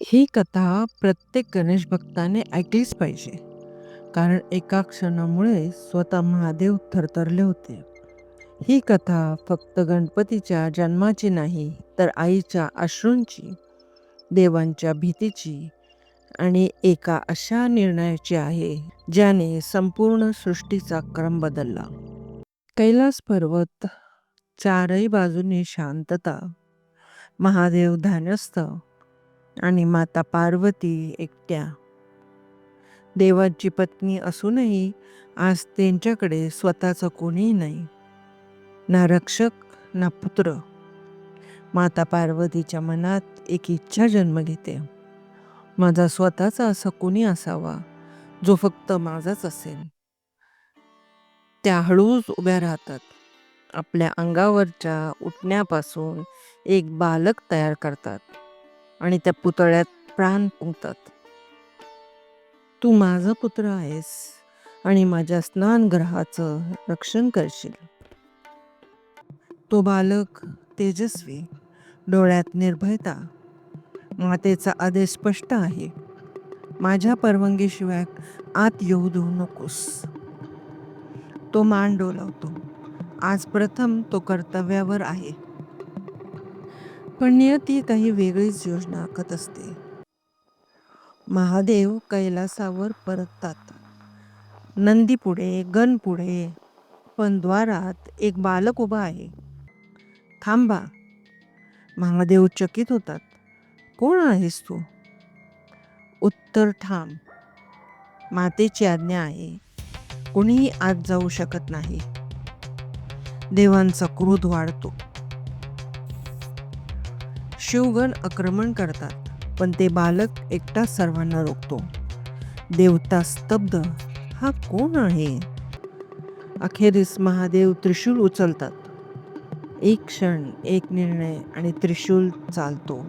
ही कथा प्रत्येक गणेश भक्ताने ऐकलीच पाहिजे. कारण एका क्षणामुळे स्वतः महादेव थरथरले होते. ही कथा फक्त गणपतीच्या जन्माची नाही, तर आईच्या अश्रूंची, देवांच्या भीतीची आणि एका अशा निर्णयाची आहे, ज्याने संपूर्ण सृष्टीचा क्रम बदलला. कैलास पर्वत, चारही बाजूनी शांतता, महादेव ध्यानस्थ आणि माता पार्वती एकट्या. देवाची पत्नी असूनही आज त्यांच्याकडे स्वतःचं कोणीही नाही, ना रक्षक ना पुत्र. माता पार्वतीच्या मनात एक इच्छा जन्म घेते, माझा स्वतःचा असा कोणी असावा जो फक्त माझाच असेल. त्या हळूच उभ्या राहतात. आपल्या अंगावरच्या उठण्यापासून एक बालक तयार करतात आणि त्या पुतळ्यात प्राण फुंकतात. तू माझा पुत्र आहेस आणि माझ्या स्नानगृहाचं रक्षण करशील. तो बालक तेजस्वी, डोळ्यात निर्भयता. मातेचा आदेश स्पष्ट आहे, माझ्या परवानगीशिवाय आत येऊ देऊ नकोस. तो मान डोलावतो. आज प्रथम तो कर्तव्यावर आहे. पण नियती काही वेगळीच योजना आखत असते. महादेव कैलासावर परततात. नंदी पुढे, गण पुढे, पण द्वारात एक बालक उभा आहे. थांबा. महादेव चकित होतात. कोण आहेस तू? उत्तर ठाम, मातेची आज्ञा आहे, कोणीही आत जाऊ शकत नाही. देवांचा क्रोध वाढतो. शिवगण आक्रमण करतात, पण ते बालक एकटा सर्वांना रोखतो. देवता स्तब्ध, हा कोण आहे? अखेरीस महादेव त्रिशूल उचलतात. एक क्षण, एक निर्णय आणि त्रिशूल चालतो.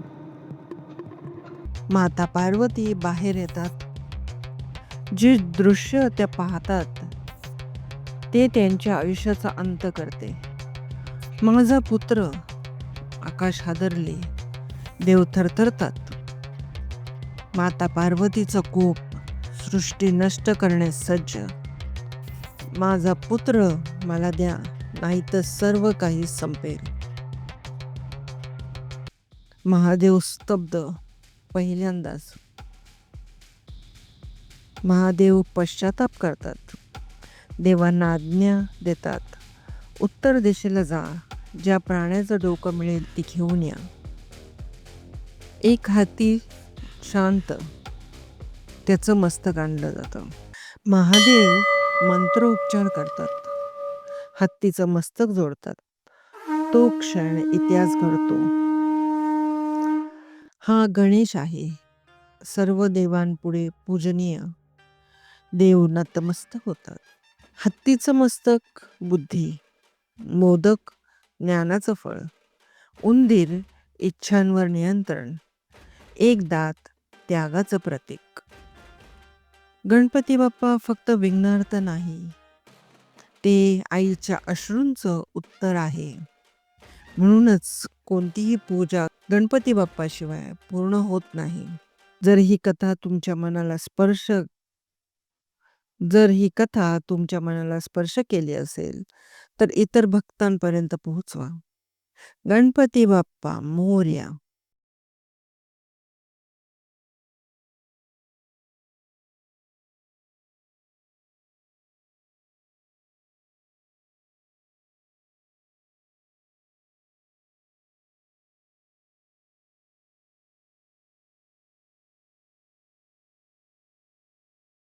माता पार्वती बाहेर येतात. जे दृश्य त्या पाहतात ते त्यांच्या आयुष्याचा अंत करते. माझा पुत्र. आकाश हादरले, देव थरथरतात. माता पार्वतीचा कोप, सृष्टी नष्ट करण्यास सज्ज. माझा पुत्र मला द्या, नाहीतर सर्व काही संपेल. महादेव स्तब्ध. पहिल्यांदाच महादेव पश्चाताप करतात. देवांना आज्ञा देतात, उत्तर दिशेला जा, ज्या प्राण्याचं डोकं मिळेल ती घेऊन या. एक हाती शांत, त्याचं मस्तक आणलं जातं. महादेव मंत्रोच्चार करतात, हत्तीचं मस्तक जोडतात. तो क्षण इतिहास घडतो. हा गणेश आहे, सर्व देवांपुढे पूजनीय. देव नतमस्तक होतात. हत्तीचं मस्तक बुद्धी, मोदक ज्ञानाचं फळ, उंदीर इच्छांवर नियंत्रण, एक दात त्यागाचं प्रतीक. गणपती बाप्पा फक्त विघ्नहर्ता नाही, ते आईच्या अश्रूंचं उत्तर आहे. म्हणूनच कोणतीही पूजा गणपती बाप्पाशिवाय पूर्ण होत नाही. जर ही कथा तुमच्या मनाला स्पर्श केली असेल तर इतर भक्तांपर्यंत पोहोचवा. गणपती बाप्पा मोरया.